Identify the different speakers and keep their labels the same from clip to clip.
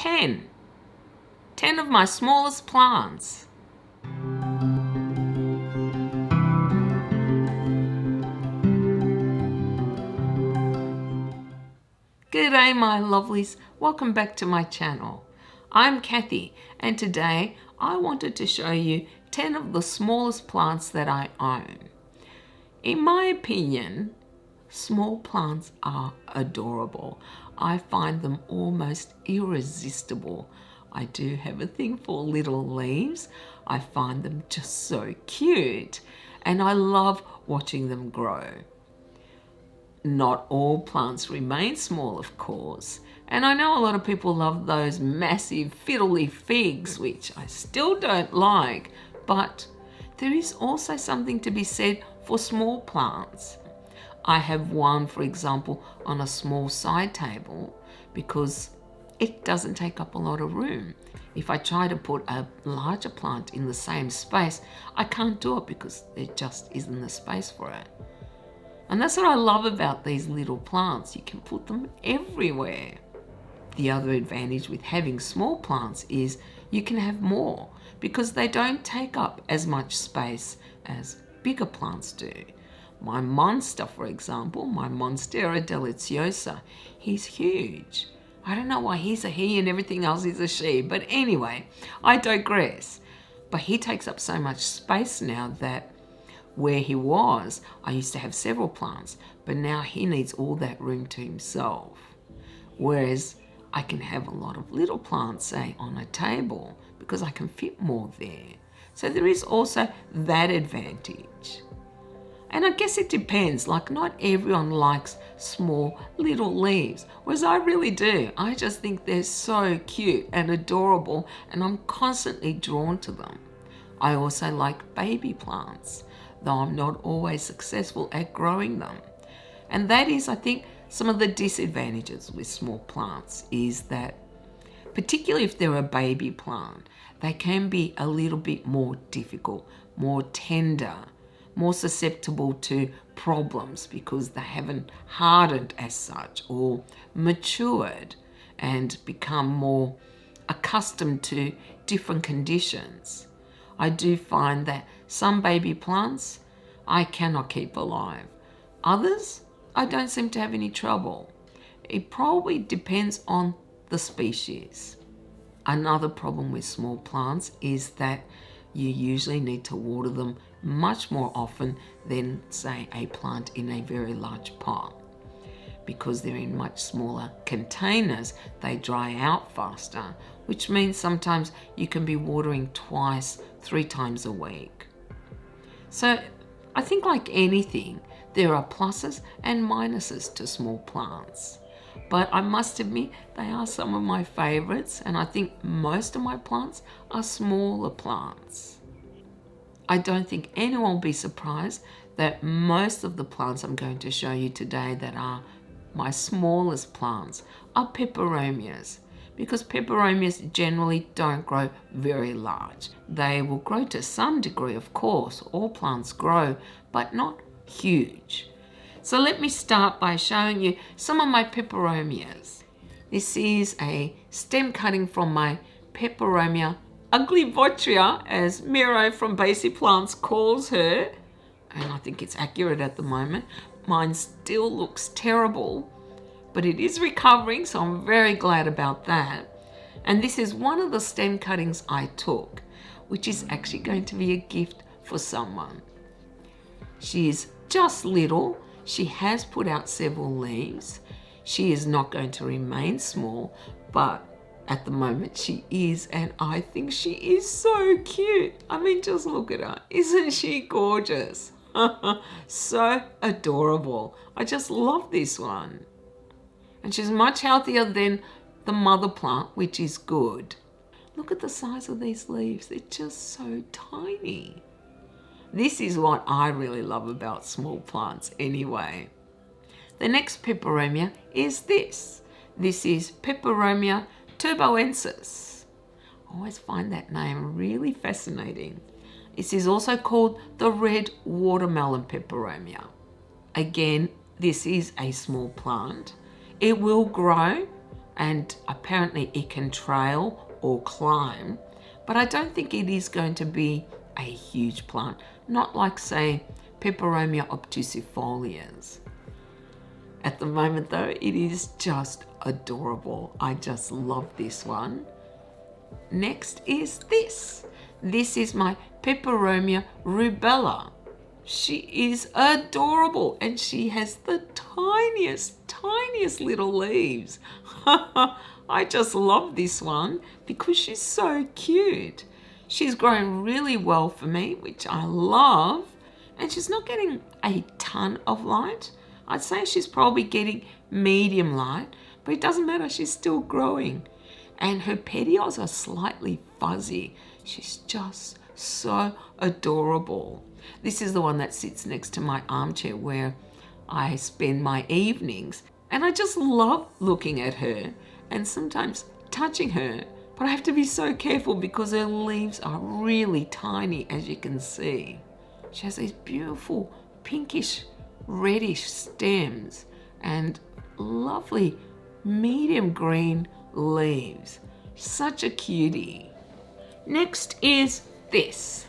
Speaker 1: 10 of my smallest plants. G'day my lovelies, welcome back to my channel. I'm Kathy and today I wanted to show you 10 of the smallest plants that I own. In my opinion, small plants are adorable. I find them almost irresistible. I do have a thing for little leaves. I find them just so cute and I love watching them grow. Not all plants remain small, of course, and I know a lot of people love those massive fiddly figs, which I still don't like, but there is also something to be said for small plants. I have one, for example, on a small side table because it doesn't take up a lot of room. If I try to put a larger plant in the same space, I can't do it because there just isn't the space for it. And that's what I love about these little plants. You can put them everywhere. The other advantage with having small plants is you can have more because they don't take up as much space as bigger plants do. My monster, for example, my Monstera deliciosa, he's huge. I don't know why he's a he and everything else is a she, but anyway, I digress. But he takes up so much space now that where he was, I used to have several plants, but now he needs all that room to himself. Whereas I can have a lot of little plants, say, on a table because I can fit more there. So there is also that advantage. And I guess it depends, like not everyone likes small little leaves, whereas I really do. I just think they're so cute and adorable and I'm constantly drawn to them. I also like baby plants, though I'm not always successful at growing them. And that is, I think, some of the disadvantages with small plants is that, particularly if they're a baby plant, they can be a little bit more difficult, more tender, more susceptible to problems because they haven't hardened as such or matured and become more accustomed to different conditions. I do find that some baby plants I cannot keep alive. Others, I don't seem to have any trouble. It probably depends on the species. Another problem with small plants is that you usually need to water them much more often than, say, a plant in a very large pot. Because they're in much smaller containers, they dry out faster, which means sometimes you can be watering twice, 3 times a week. So I think like anything, there are pluses and minuses to small plants. But I must admit, they are some of my favorites, and I think most of my plants are smaller plants. I don't think anyone will be surprised that most of the plants I'm going to show you today that are my smallest plants are peperomias, because peperomias generally don't grow very large. They will grow to some degree, of course, all plants grow, but not huge. So let me start by showing you some of my peperomias. This is a stem cutting from my Peperomia ugly Vocia, as Miro from Basic Plants calls her, and I think it's accurate at the moment. Mine still looks terrible, but it is recovering, so I'm very glad about that. And this is one of the stem cuttings I took, which is actually going to be a gift for someone. She is just little. She has put out several leaves. She is not going to remain small, but at the moment she is, and I think she is so cute. I mean, just look at her. Isn't she gorgeous? So adorable. I just love this one. And she's much healthier than the mother plant, which is good. Look at the size of these leaves. They're just so tiny. This is what I really love about small plants anyway. The next peperomia is this. This is Peperomia Turboensis. I always find that name really fascinating. This is also called the red watermelon peperomia. Again, this is a small plant. It will grow, and apparently it can trail or climb, but I don't think it is going to be a huge plant, not like, say, Peperomia obtusifolias. At the moment though, it is just adorable. I just love this one. Next is this. This is my Peperomia Rubella. She is adorable and she has the tiniest little leaves. I just love this one because she's so cute. She's grown really well for me, which I love, and she's not getting a ton of light. I'd say she's probably getting medium light, but it doesn't matter, she's still growing. And her petioles are slightly fuzzy. She's just so adorable. This is the one that sits next to my armchair where I spend my evenings, and I just love looking at her and sometimes touching her, but I have to be so careful because her leaves are really tiny, as you can see. She has these beautiful pinkish reddish stems and lovely medium green leaves. Such a cutie. Next is this.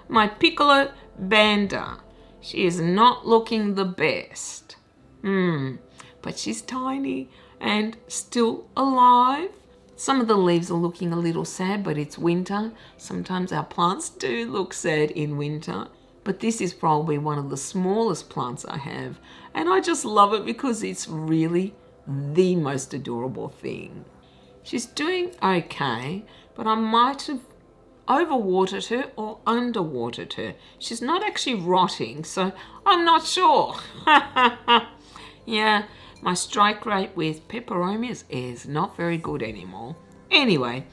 Speaker 1: My Piccolo Bendle. She is not looking the best. But she's tiny and still alive. Some of the leaves are looking a little sad, but it's winter. Sometimes our plants do look sad in winter. But this is probably one of the smallest plants I have. And I just love it because it's really the most adorable thing. She's doing okay, but I might have overwatered her or underwatered her. She's not actually rotting, so I'm not sure. Yeah, my strike rate with peperomias is not very good anymore. Anyway,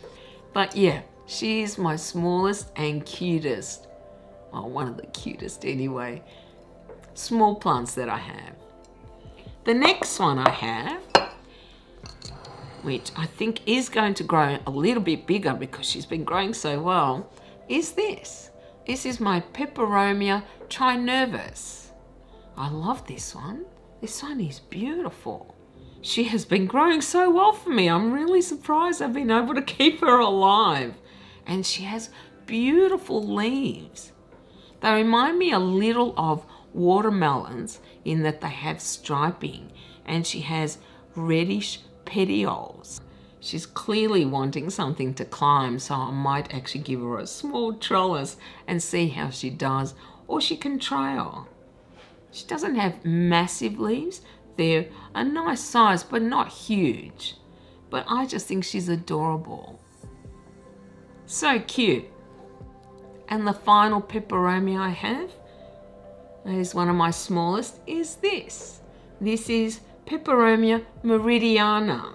Speaker 1: but yeah, she is my smallest and cutest. Well, one of the cutest anyway. Small plants that I have. The next one I have, which I think is going to grow a little bit bigger because she's been growing so well, is this. This is my Peperomia Tryna. I love this one. This one is beautiful. She has been growing so well for me. I'm really surprised I've been able to keep her alive. And she has beautiful leaves. They remind me a little of watermelons in that they have striping, and she has reddish petioles. She's clearly wanting something to climb, so I might actually give her a small trellis and see how she does, or she can trail. She doesn't have massive leaves. They're a nice size, but not huge. But I just think she's adorable. So cute. And the final peperomia I have, that is one of my smallest, is this. This is Peperomia Meridiana.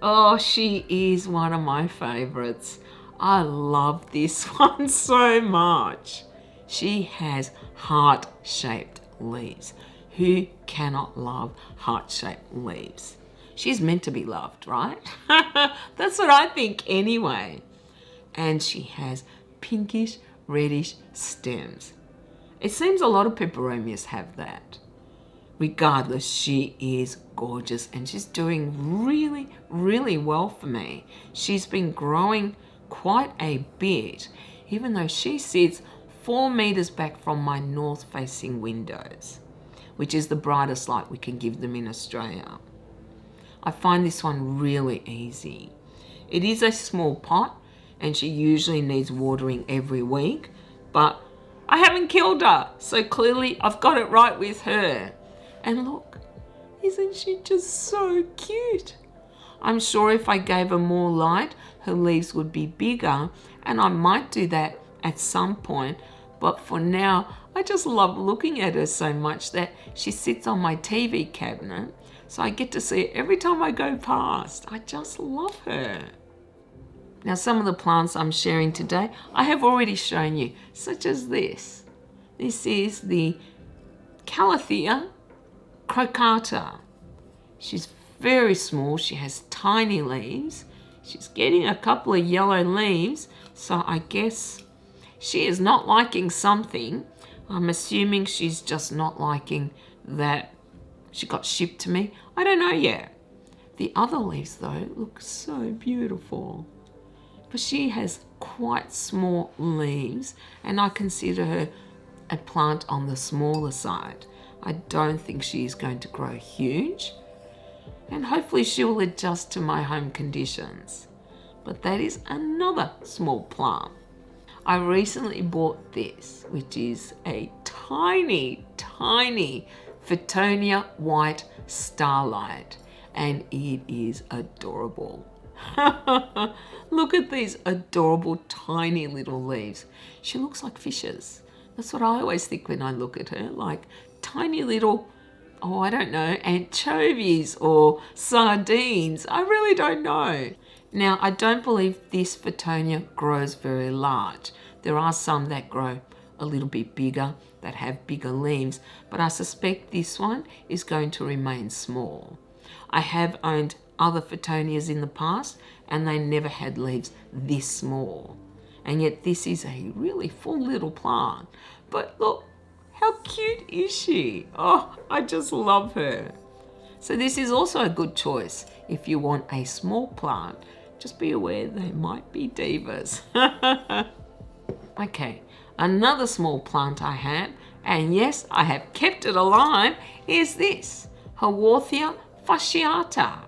Speaker 1: Oh, she is one of my favorites. I love this one so much. She has heart-shaped leaves. Who cannot love heart-shaped leaves? She's meant to be loved, right? That's what I think anyway. And she has pinkish, reddish stems. It seems a lot of peperomias have that. Regardless, she is gorgeous and she's doing really well for me. She's been growing quite a bit, even though she sits 4 meters back from my north-facing windows, which is the brightest light we can give them in Australia. I find this one really easy. It is a small pot and she usually needs watering every week, but I haven't killed her, so clearly I've got it right with her. And look, isn't she just so cute? I'm sure if I gave her more light, her leaves would be bigger, and I might do that at some point, but for now, I just love looking at her so much that she sits on my TV cabinet, so I get to see her every time I go past. I just love her. Now, some of the plants I'm sharing today, I have already shown you, such as this. This is the Calathea Crocata. She's very small. She has tiny leaves. She's getting a couple of yellow leaves, so I guess she is not liking something. I'm assuming she's just not liking that she got shipped to me. I don't know yet. The other leaves though look so beautiful. But she has quite small leaves, and I consider her a plant on the smaller side. I don't think she's going to grow huge, and hopefully she will adjust to my home conditions. But that is another small plant. I recently bought this, which is a tiny Photonia white Starlight, and it is adorable. Look at these adorable tiny little leaves. She looks like fishes. That's what I always think when I look at her, like tiny little, oh, I don't know, anchovies or sardines. I really don't know. Now, I don't believe this Photonia grows very large. There are some that grow a little bit bigger, that have bigger leaves, but I suspect this one is going to remain small. I have owned other Photonias in the past, and they never had leaves this small. And yet this is a really full little plant. But look, how cute is she? Oh, I just love her. So this is also a good choice if you want a small plant. Just be aware they might be divas. Okay, another small plant I have, and yes, I have kept it alive, is this, Hawarthia Fasciata.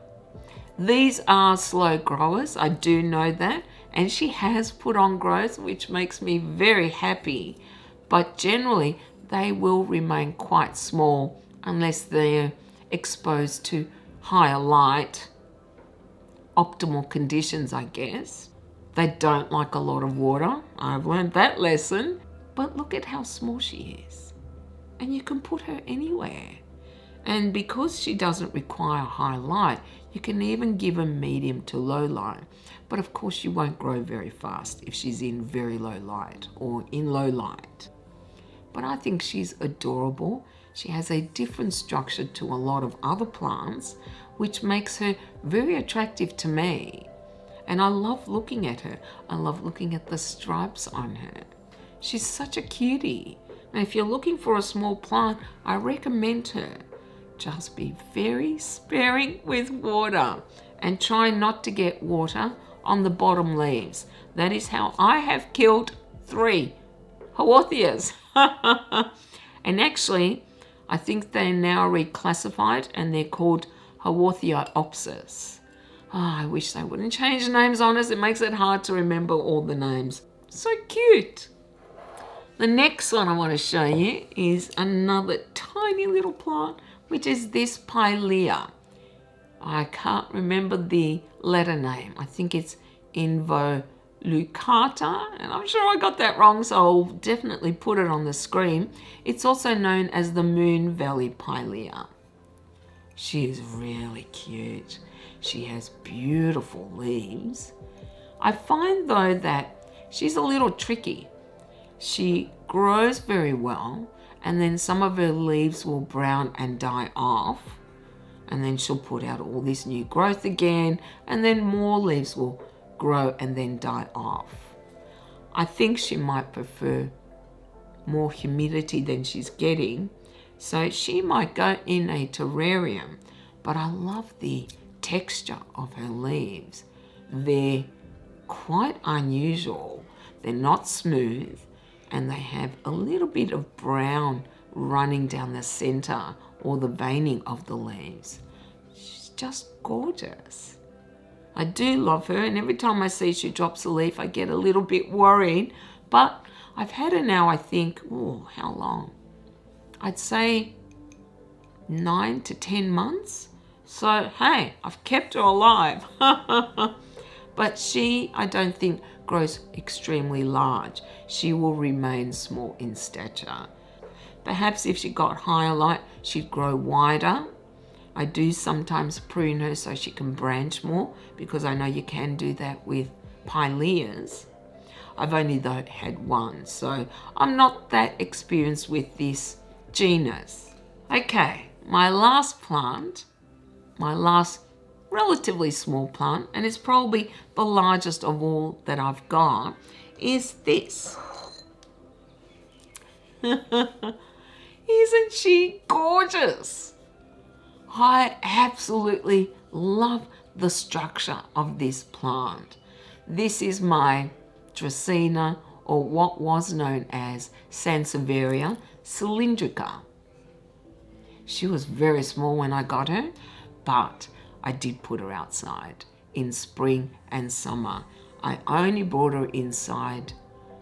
Speaker 1: These are slow growers, I do know that, and she has put on growth, which makes me very happy. But generally, they will remain quite small unless they're exposed to higher light, optimal conditions, I guess. They don't like a lot of water. I've learned that lesson. But look at how small she is. And you can put her anywhere. And because she doesn't require high light, you can even give her medium to low light. But of course, she won't grow very fast if she's in very low light or in low light. But I think she's adorable. She has a different structure to a lot of other plants, which makes her very attractive to me. And I love looking at her. I love looking at the stripes on her. She's such a cutie. Now, if you're looking for a small plant, I recommend her. Just be very sparing with water and try not to get water on the bottom leaves. That is how I have killed 3 Hawarthias. And actually, I think they're now reclassified and they're called Hawarthiopsis. I wish they wouldn't change the names on us. It makes it hard to remember all the names. So cute. The next one I want to show you is another tiny little plant, which is this Pilea. I can't remember the letter name. I think it's Involucata, and I'm sure I got that wrong, so I'll definitely put it on the screen. It's also known as the Moon Valley Pilea. She is really cute. She has beautiful leaves. I find though that she's a little tricky. She grows very well, and then some of her leaves will brown and die off, and then she'll put out all this new growth again, and then more leaves will grow and then die off. I think she might prefer more humidity than she's getting, so she might go in a terrarium. But I love the texture of her leaves. They're quite unusual. They're not smooth, and they have a little bit of brown running down the center or the veining of the leaves. She's just gorgeous. I do love her, and every time I see she drops a leaf, I get a little bit worried, but I've had her now, I think, oh, how long? I'd say 9 to 10 months. So, hey, I've kept her alive. But she, I don't think, grows extremely large. She will remain small in stature. Perhaps if she got higher light, she'd grow wider. I do sometimes prune her so she can branch more, because I know you can do that with Pileas. I've only though had one, so I'm not that experienced with this genus. Okay, my last plant, my last relatively small plant, and it's probably the largest of all that I've got, is this. Isn't she gorgeous? I absolutely love the structure of this plant. This is my Dracaena, or what was known as Sansevieria cylindrica. She was very small when I got her, but I did put her outside in spring and summer. I only brought her inside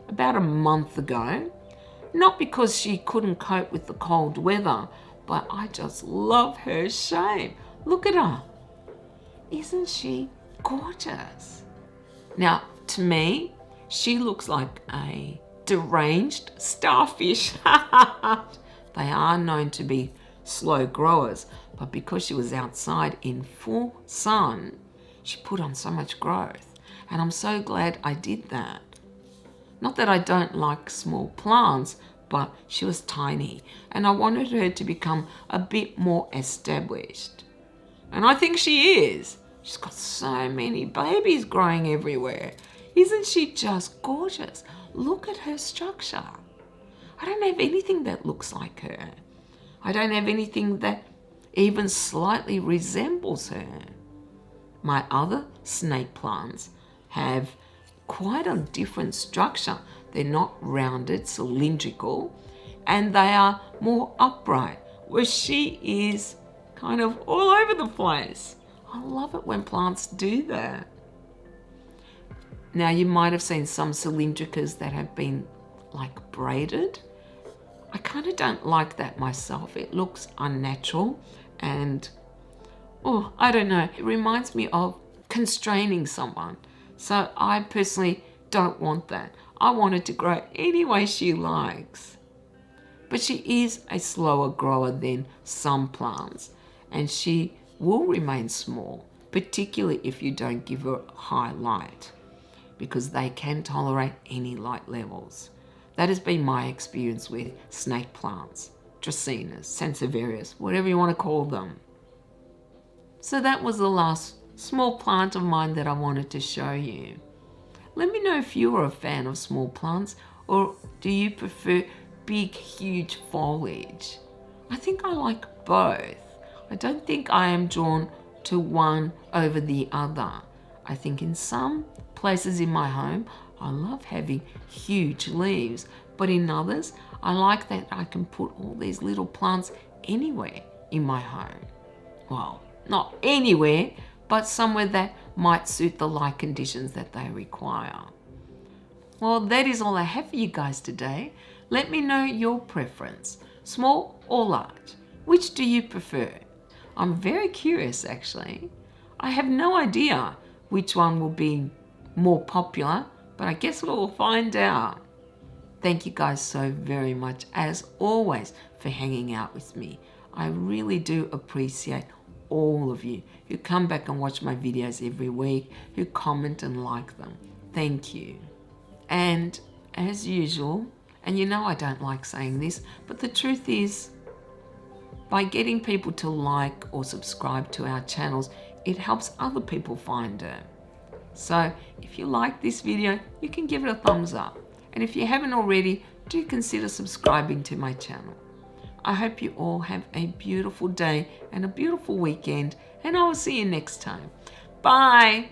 Speaker 1: about a month ago, not because she couldn't cope with the cold weather, but I just love her shape. Look at her. Isn't she gorgeous? Now, to me, she looks like a deranged starfish. They are known to be slow growers, but because she was outside in full sun, she put on so much growth. And I'm so glad I did that. Not that I don't like small plants, but she was tiny and I wanted her to become a bit more established. And I think she is. She's got so many babies growing everywhere. Isn't she just gorgeous? Look at her structure. I don't have anything that looks like her. I don't have anything that even slightly resembles her. My other snake plants have quite a different structure. They're not rounded, cylindrical, and they are more upright, where she is kind of all over the place. I love it when plants do that. Now, you might have seen some cylindricas that have been like braided. I kind of don't like that myself. It looks unnatural and, oh, I don't know. It reminds me of constraining someone. So I personally don't want that. I want her to grow any way she likes. But she is a slower grower than some plants, and she will remain small, particularly if you don't give her high light, because they can tolerate any light levels. That has been my experience with snake plants, Dracaenas, Sansevierias, whatever you want to call them. So that was the last small plant of mine that I wanted to show you. Let me know if you are a fan of small plants, or do you prefer big, huge foliage? I think I like both. I don't think I am drawn to one over the other. I think in some places in my home, I love having huge leaves, but in others, I like that I can put all these little plants anywhere in my home. Well, not anywhere, but somewhere that might suit the light conditions that they require. Well, that is all I have for you guys today. Let me know your preference, small or large. Which do you prefer? I'm very curious, actually. I have no idea which one will be more popular, but I guess we'll find out. Thank you guys so very much, as always, for hanging out with me. I really do appreciate all of you who come back and watch my videos every week, who comment and like them. Thank you. And as usual, and you know I don't like saying this, but the truth is, by getting people to like or subscribe to our channels, it helps other people find it. So if you like this video, you can give it a thumbs up. And if you haven't already, do consider subscribing to my channel. I hope you all have a beautiful day and a beautiful weekend, and I will see you next time. Bye.